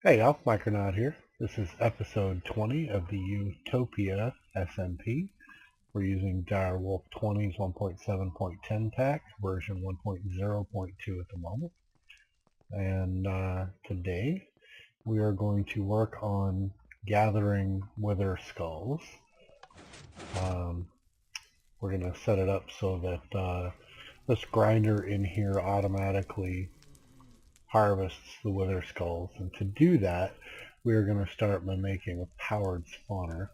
Hey y'all, Micronaut here. This is episode 20 of the Utopia SMP. We're using Direwolf 20's 1.7.10 pack, version 1.0.2 at the moment. And today we are going to work on gathering wither skulls. We're going to set it up so that this grinder in here automatically harvests the wither skulls. And to do that, we are going to start by making a powered spawner.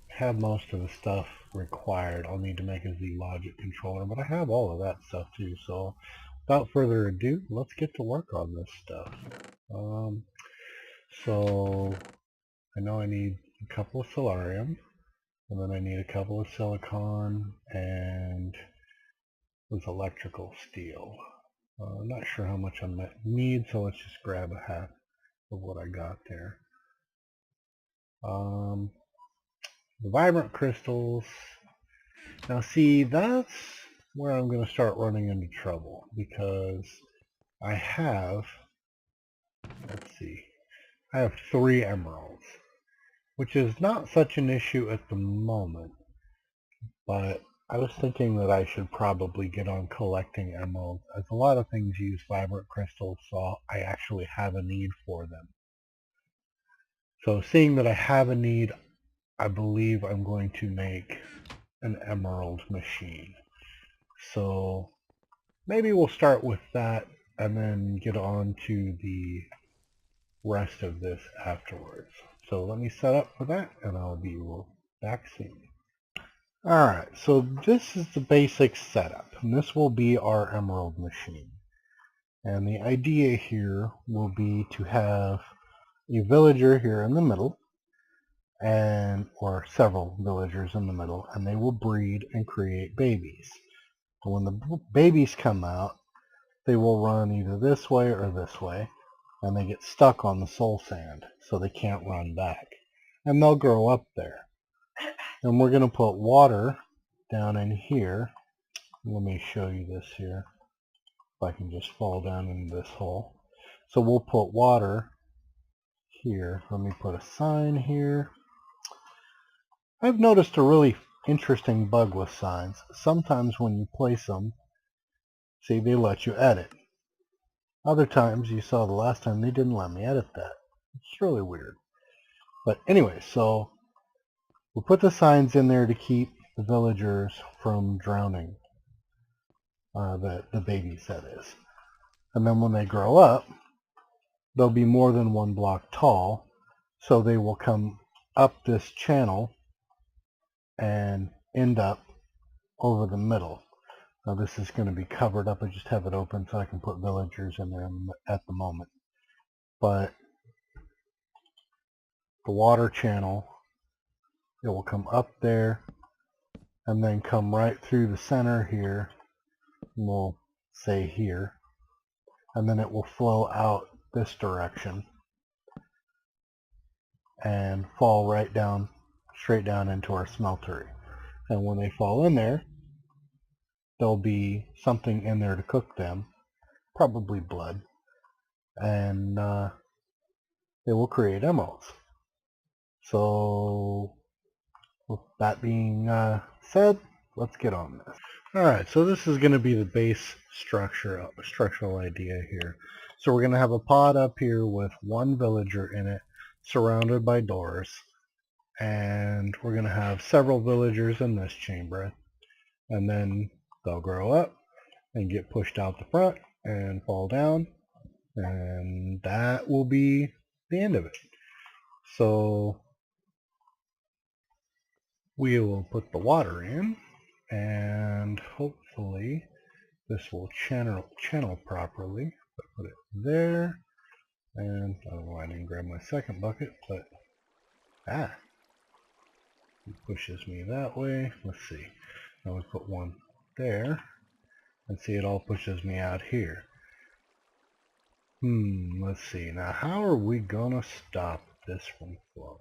Have most of the stuff required. I'll need to make a Z-Logic controller, but I have all of that stuff too. So without further ado, let's get to work on this stuff. So I know I need a couple of solarium, and then I need a couple of silicon and with electrical steel. I'm not sure how much I need, so let's just grab a half of what I got there. The vibrant crystals. Now see, that's where I'm going to start running into trouble because I have, let's see, I have 3 emeralds, which is not such an issue at the moment, but I was thinking that I should probably get on collecting emeralds, as a lot of things use vibrant crystals, so I actually have a need for them. So seeing that I have a need, I believe I'm going to make an emerald machine. So maybe we'll start with that and then get on to the rest of this afterwards. So let me set up for that and I'll be back soon. Alright, so this is the basic setup, and this will be our emerald machine. And the idea here will be to have a villager here in the middle, or several villagers in the middle, and they will breed and create babies. And when the babies come out, they will run either this way or this way, and they get stuck on the soul sand, so they can't run back. And they'll grow up there. And we're going to put water down in here. Let me show you this here. If I can just fall down into this hole. So we'll put water here. Let me put a sign here. I've noticed a really interesting bug with signs. Sometimes when you place them, see, they let you edit. Other times, you saw the last time, they didn't let me edit that. It's really weird. But anyway, so we'll put the signs in there to keep the villagers from drowning. The babies, that is. And then when they grow up, they'll be more than 1 block tall, so they will come up this channel and end up over the middle. Now this is going to be covered up. I just have it open so I can put villagers in there at the moment. But the water channel, it will come up there and then come right through the center here, and we'll say here, and then it will flow out this direction and fall right down, straight down into our smeltery. And when they fall in there, there'll be something in there to cook them, probably blood, and they will create emeralds. So with that being said, let's get on this. Alright, so this is going to be the base structural idea here. So we're going to have a pod up here with 1 villager in it, surrounded by doors, and we're going to have several villagers in this chamber, and then they'll grow up and get pushed out the front and fall down, and that will be the end of it. So we will put the water in, and hopefully this will channel properly. Put it there, and I don't know why I didn't grab my second bucket, but it pushes me that way. Let's see. Now we put one there, and see, it all pushes me out here. Let's see. Now how are we gonna stop this from flowing?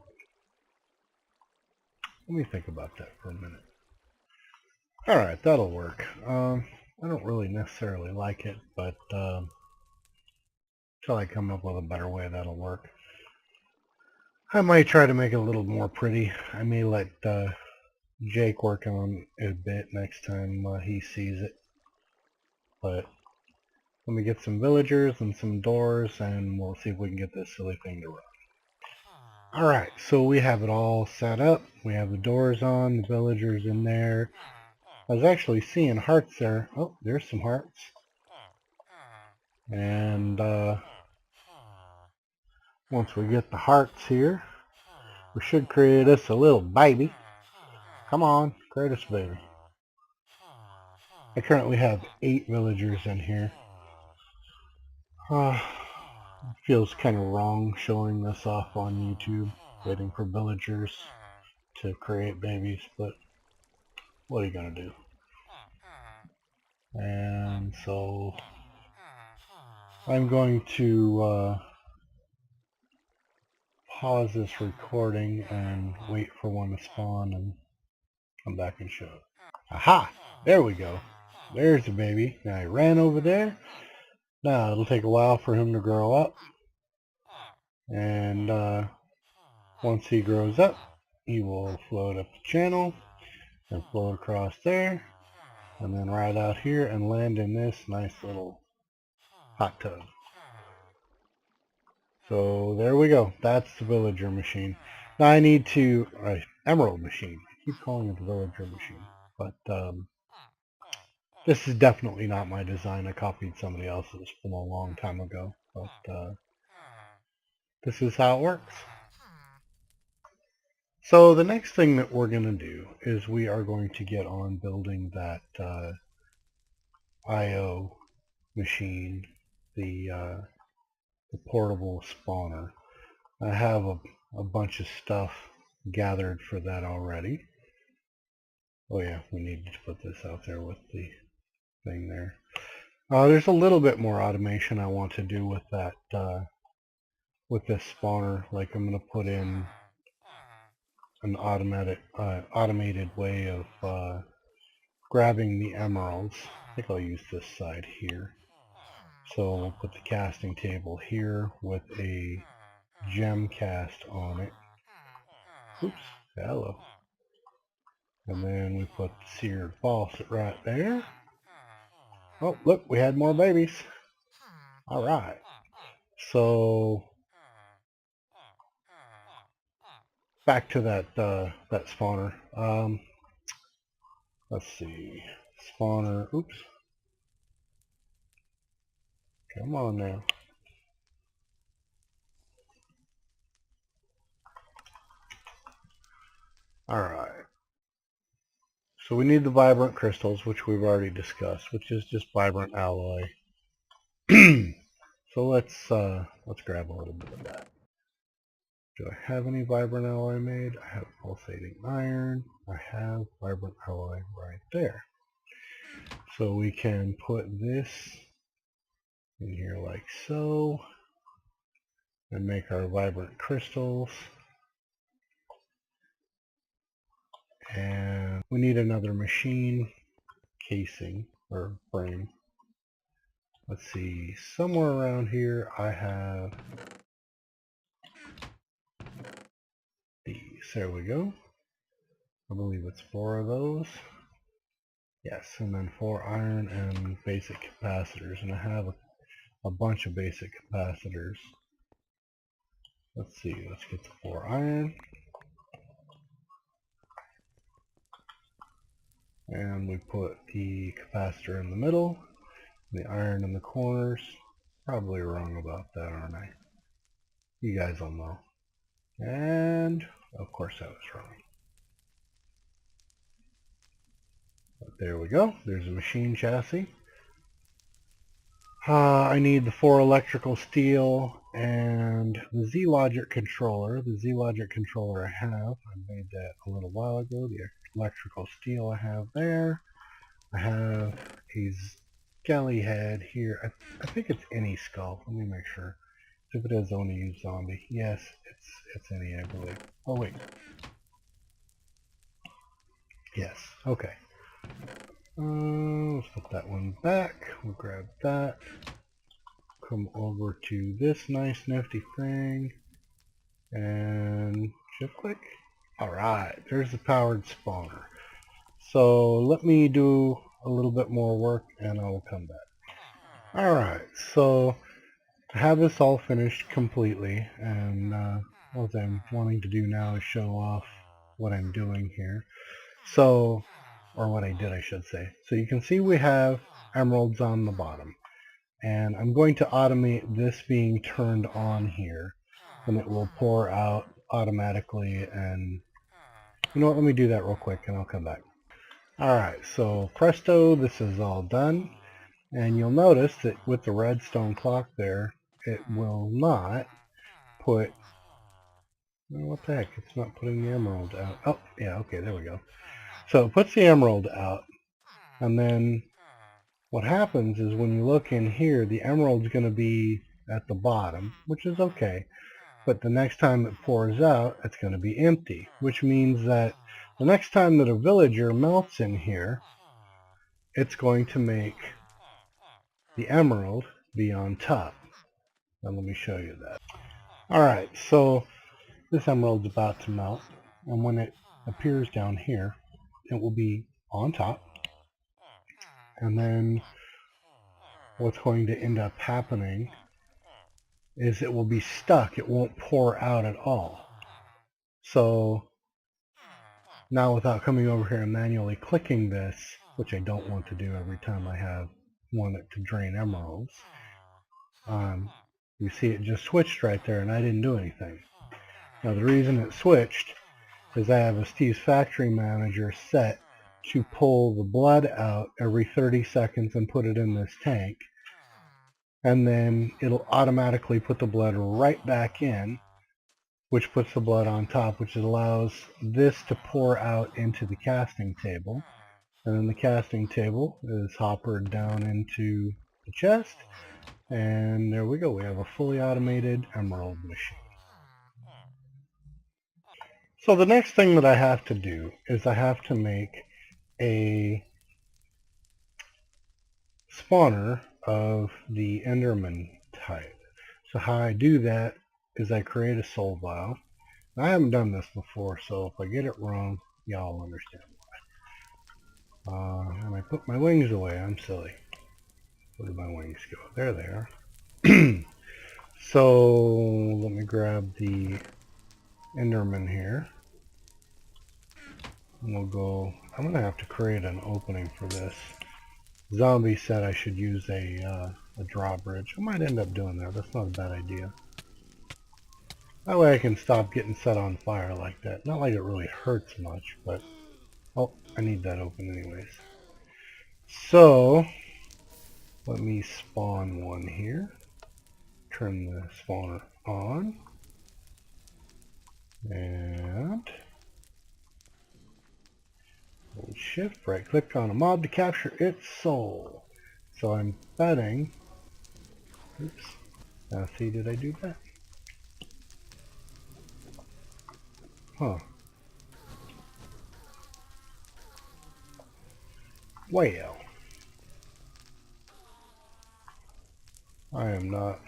Let me think about that for a minute. Alright, that'll work. I don't really necessarily like it, but Till I come up with a better way that'll work. I might try to make it a little more pretty. I may let Jake work on it a bit next time he sees it. But let me get some villagers and some doors, and we'll see if we can get this silly thing to run. Alright, so we have it all set up. We have the doors on, the villagers in there. I was actually seeing hearts there. Oh, there's some hearts. And once we get the hearts here, we should create us a little baby. Come on, create us a baby. I currently have 8 villagers in here. Feels kind of wrong showing this off on YouTube, waiting for villagers to create babies, but what are you going to do? And so I'm going to pause this recording and wait for one to spawn and come back and show it. Aha! There we go. There's the baby. Now he ran over there. Now it'll take a while for him to grow up. And once he grows up, he will float up the channel and float across there. And then right out here and land in this nice little hot tub. So there we go. That's the villager machine. Now I need to, emerald machine. I keep calling it the villager machine. But this is definitely not my design. I copied somebody else's from a long time ago. But this is how it works. So the next thing that we're going to do is we are going to get on building that IO machine, the portable spawner. I have a bunch of stuff gathered for that already. Oh yeah, we need to put this out there with the thing there. There's a little bit more automation I want to do with that, with this spawner. Like I'm going to put in an automated way of grabbing the emeralds. I think I'll use this side here. So we'll put the casting table here with a gem cast on it. Oops, hello. And then we put the seared faucet right there. Oh, look, we had more babies. Alright. So, back to that that spawner. Let's see. Spawner, oops. Come on now. Alright. So we need the vibrant crystals, which we've already discussed, which is just vibrant alloy. So let's grab a little bit of that. Do I have any vibrant alloy made? I have pulsating iron. I have vibrant alloy right there. So we can put this in here like so, and make our vibrant crystals. And we need another machine casing or frame. Let's see, somewhere around here I have these. There we go. I believe it's 4 of those. Yes, and then 4 iron and basic capacitors. And I have a bunch of basic capacitors. Let's see, let's get the 4 iron. And we put the capacitor in the middle, the iron in the corners. Probably wrong about that, aren't I? You guys will know. And, of course I was wrong. But there we go. There's a machine chassis. I need the 4 electrical steel and the Z-Logic controller. The Z-Logic controller I have. I made that a little while ago. The electrical steel I have there. I have a skelly head here. I think it's any skull. Let me make sure. If it is only use zombie. Yes, it's any, I believe. Oh wait. Yes. Okay. Let's put that one back. We'll grab that. come over to this nice nifty thing and shift click. Alright, there's the powered spawner. So let me do a little bit more work and I will come back. Alright, so to have this all finished completely, and what I'm wanting to do now is show off what I'm doing here. So, or what I did I should say. So you can see we have emeralds on the bottom. And I'm going to automate this being turned on here, and it will pour out automatically. And you know what, let me do that real quick and I'll come back. Alright, so presto, this is all done. And you'll notice that with the redstone clock there, it will not put, what the heck, it's not putting the emerald out. Oh, yeah, okay, there we go. So it puts the emerald out, and then what happens is when you look in here, the emerald's going to be at the bottom, which is okay. But the next time it pours out, it's going to be empty, which means that the next time that a villager melts in here, it's going to make the emerald be on top. Now let me show you that. Alright, so this emerald's about to melt, and when it appears down here, it will be on top, and then what's going to end up happening is it will be stuck. It won't pour out at all. So now without coming over here and manually clicking this, which I don't want to do every time I want it to drain emeralds, you see it just switched right there and I didn't do anything. Now the reason it switched is I have a Steve's Factory Manager set to pull the blood out every 30 seconds and put it in this tank. And then it'll automatically put the blood right back in, which puts the blood on top, which allows this to pour out into the casting table. And then the casting table is hoppered down into the chest. And there we go. We have a fully automated emerald machine. So the next thing that I have to do is I have to make a spawner of the Enderman type. So how I do that is I create a soul vial. I haven't done this before, so if I get it wrong, y'all understand why. And I put my wings away. I'm silly. Where did my wings go? There they are. So let me grab the Enderman here. And we'll go. I'm going to have to create an opening for this. Zombie said I should use a drawbridge. I might end up doing that. That's not a bad idea. That way I can stop getting set on fire like that. Not like it really hurts much, but... Oh, I need that open anyways. So, let me spawn one here. Turn the spawner on. And... hold shift, right click on a mob to capture its soul. So I'm betting... Oops. Now see, did I do that? Huh. Well. I am not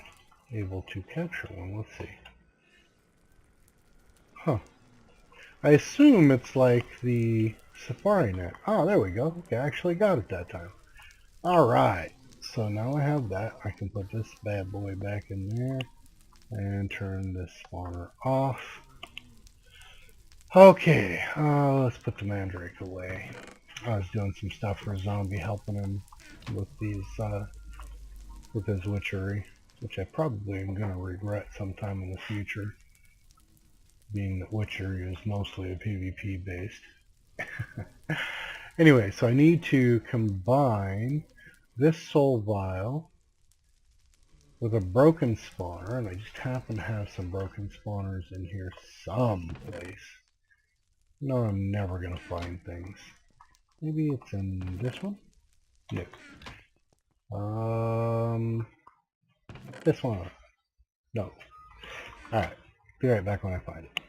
able to capture one. Let's see. Huh. I assume it's like the Safari net. Oh, there we go. Okay, I actually got it that time. Alright. So now I have that. I can put this bad boy back in there and turn this spawner off. Okay, let's put the Mandrake away. I was doing some stuff for a zombie, helping him with these, with his witchery, which I probably am going to regret sometime in the future, being that witchery is mostly a PvP based. Anyway, so I need to combine this soul vial with a broken spawner, and I just happen to have some broken spawners in here someplace. No, I'm never going to find things. Maybe it's in this one? Yep. This one. No. Alright. Be right back when I find it.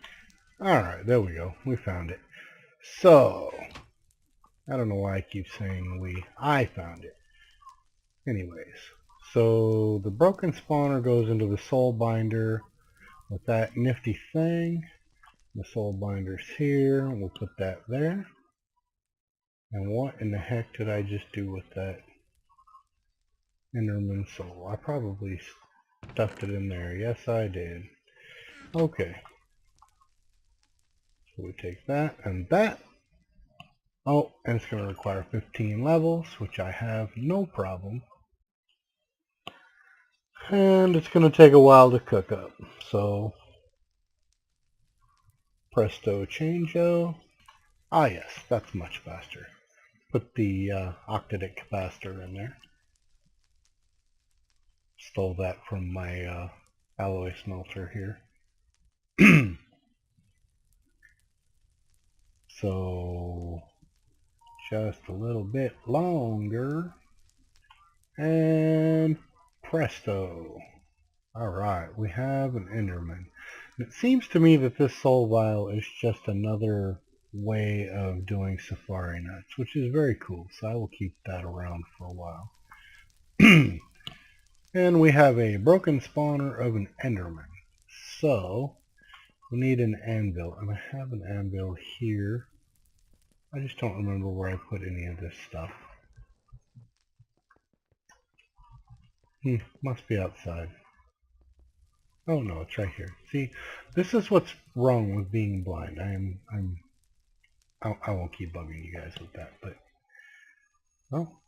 Alright, there we go. We found it. So, I don't know why I keep saying we. I found it. Anyways, So the broken spawner goes into the soul binder with that nifty thing. The soul binder's here. We'll put that there. And what in the heck did I just do with that Enderman soul? I probably stuffed it in there. Yes, I did. Okay. So we take that and that. Oh, and it's going to require 15 levels, which I have no problem. And it's going to take a while to cook up. So, presto changeo. Ah yes, that's much faster. Put the octadic capacitor in there. Stole that from my alloy smelter here. So, just a little bit longer. And presto. Alright, we have an Enderman. It seems to me that this soul vial is just another way of doing safari nuts, which is very cool, so I will keep that around for a while. And we have a broken spawner of an Enderman. So, we need an anvil, and I have an anvil here. I just don't remember where I put any of this stuff. Must be outside. Oh no, it's right here. See, this is what's wrong with being blind. I won't keep bugging you guys with that, but oh,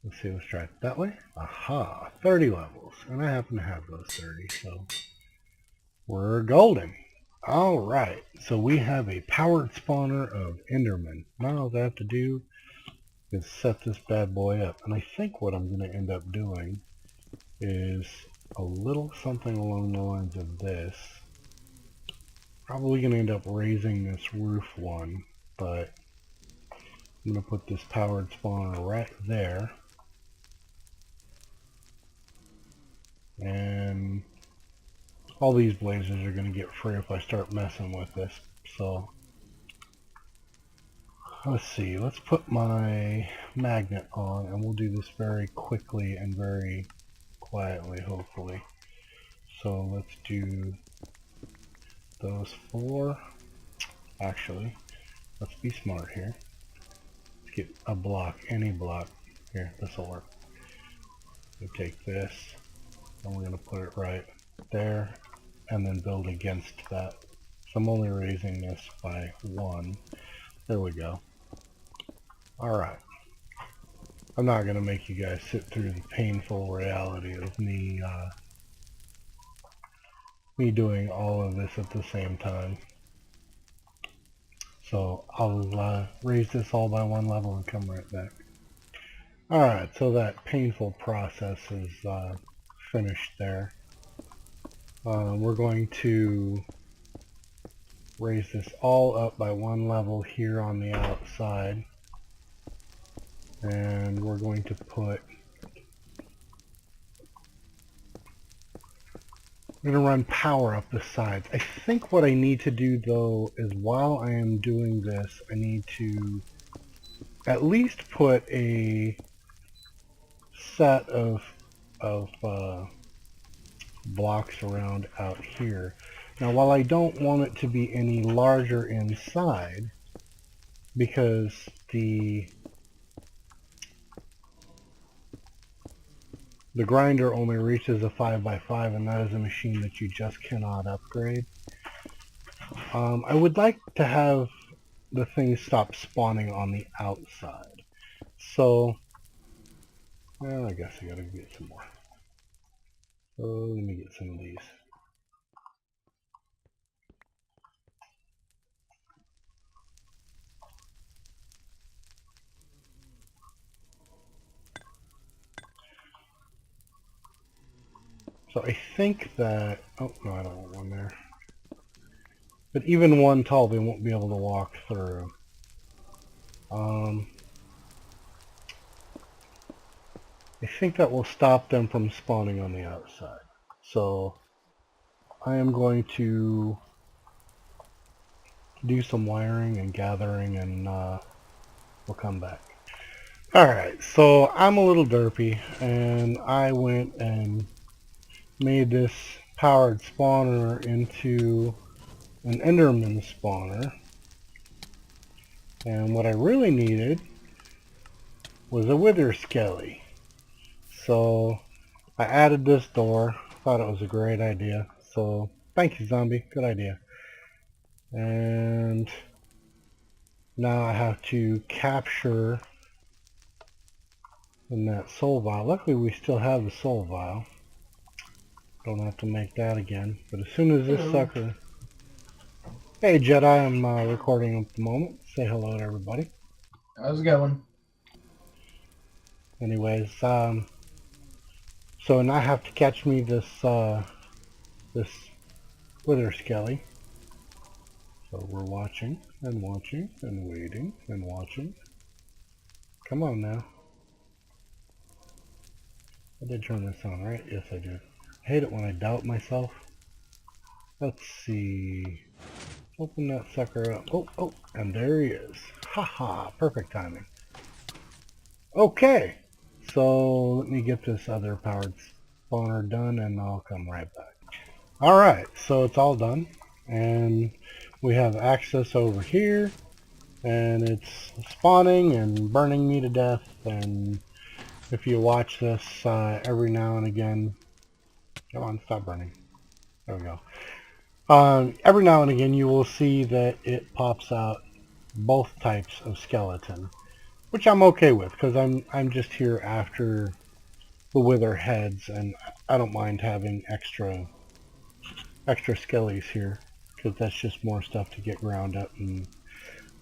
let's see. Let's try it that way. Aha, 30 levels, and I happen to have those 30, so we're golden. All right, so we have a powered spawner of Enderman. Now all I have to do is set this bad boy up, and I think what I'm going to end up doing is a little something along the lines of this. Probably going to end up raising this roof one, but I'm going to put this powered spawner right there. And all these blazes are going to get free if I start messing with this. So let's see, let's put my magnet on, and we'll do this very quickly and very quietly, hopefully. So let's do those 4. Actually, let's be smart here. Let's get a block, any block. Here, this will work. We take this, and we're going to put it right there, and then build against that. So I'm only raising this by 1. There we go. Alright. I'm not going to make you guys sit through the painful reality of me doing all of this at the same time. So I'll raise this all by 1 level and come right back. Alright, so that painful process is finished there. We're going to raise this all up by 1 level here on the outside. And we're going to put... I'm going to run power up the sides. I think what I need to do, though, is while I am doing this, I need to at least put a set of blocks around out here. Now, while I don't want it to be any larger inside, because the grinder only reaches a 5x5, and that is a machine that you just cannot upgrade. I would like to have the things stop spawning on the outside. So, well, I guess I gotta get some more. So, let me get some of these. So I think that, oh no, I don't want one there. But even one tall, they won't be able to walk through. I think that will stop them from spawning on the outside. So I am going to do some wiring and gathering, and we'll come back. Alright, so I'm a little derpy, and I went and made this powered spawner into an Enderman spawner. And what I really needed was a Wither Skelly. So I added this door. Thought it was a great idea. So thank you, zombie. Good idea. And now I have to capture in that soul vial. Luckily we still have the soul vial. Don't have to make that again. But as soon as this sucker... Hey Jedi, I'm recording at the moment. Say hello to everybody. How's it going? Anyways, so now I have to catch me this this Wither Skelly. So we're watching and watching and waiting and watching. Come on now. I did turn this on, right? Yes, I did. I hate it when I doubt myself. Let's see. Open that sucker up. Oh, and there he is. Haha, perfect timing. Okay, so let me get this other powered spawner done and I'll come right back. Alright, so it's all done. And we have access over here. And it's spawning and burning me to death. And if you watch this every now and again... Come on, stop burning. There we go. Every now and again you will see that it pops out both types of skeleton, which I'm okay with because I'm just here after the wither heads, and I don't mind having extra skellies here because that's just more stuff to get ground up, and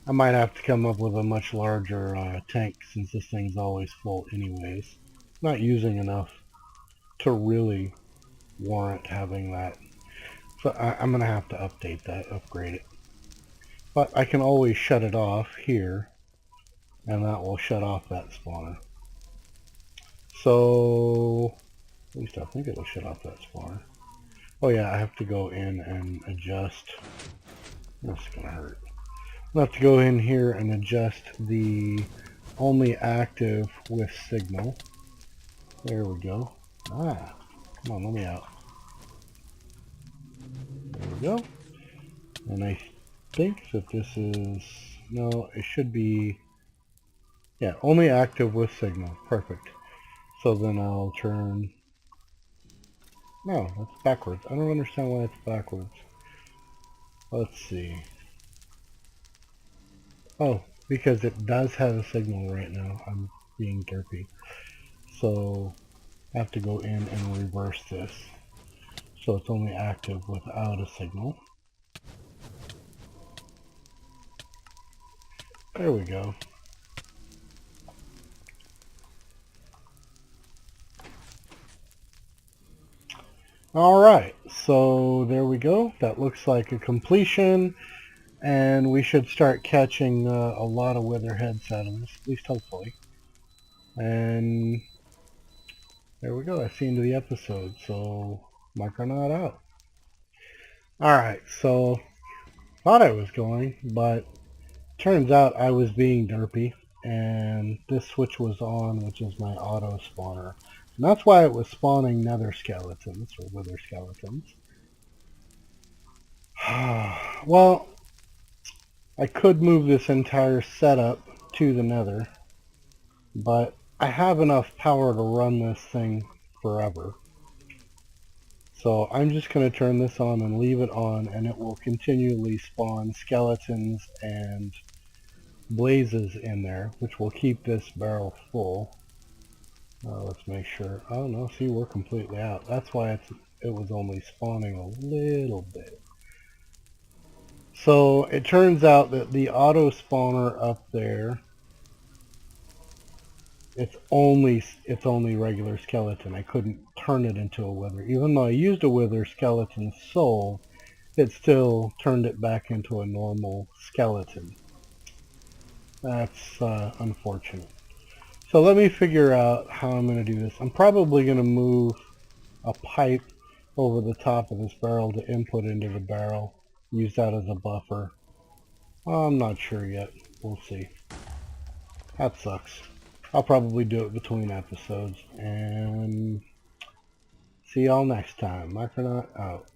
I might have to come up with a much larger tank since this thing's always full anyways. Not using enough to really warrant having that. So I'm going to have to update that, upgrade it. But I can always shut it off here, and that will shut off that spawner. So, at least I think it'll shut off that spawner. Oh yeah, I have to go in and adjust. This is going to hurt. I have to go in here and adjust the only active with signal. There we go. Ah, come on, let me out. There we go. And I think that this is... No, it should be... Yeah, only active with signal. Perfect. So then I'll turn... No, that's backwards. I don't understand why it's backwards. Let's see. Oh, because it does have a signal right now. I'm being derpy. So I have to go in and reverse this. So it's only active without a signal. There we go. Alright, so there we go. That looks like a completion. And we should start catching a lot of witherheads out of this, at least hopefully. And there we go. That's the end of the episode. So Micronaut out. Alright, so thought I was going, but turns out I was being derpy, and this switch was on, which is my auto spawner. And that's why it was spawning nether skeletons, or wither skeletons. Well, I could move this entire setup to the nether, but I have enough power to run this thing forever. So I'm just going to turn this on and leave it on, and it will continually spawn skeletons and blazes in there, which will keep this barrel full. Let's make sure. Oh no, see, we're completely out. That's why it was only spawning a little bit. So it turns out that the auto spawner up there, it's only regular skeleton. I couldn't turn it into a wither. Even though I used a wither skeleton soul, it still turned it back into a normal skeleton. That's unfortunate. So let me figure out how I'm going to do this. I'm probably going to move a pipe over the top of this barrel to input into the barrel. Use that as a buffer. I'm not sure yet. We'll see. That sucks. I'll probably do it between episodes, and see y'all next time. Micronaut out.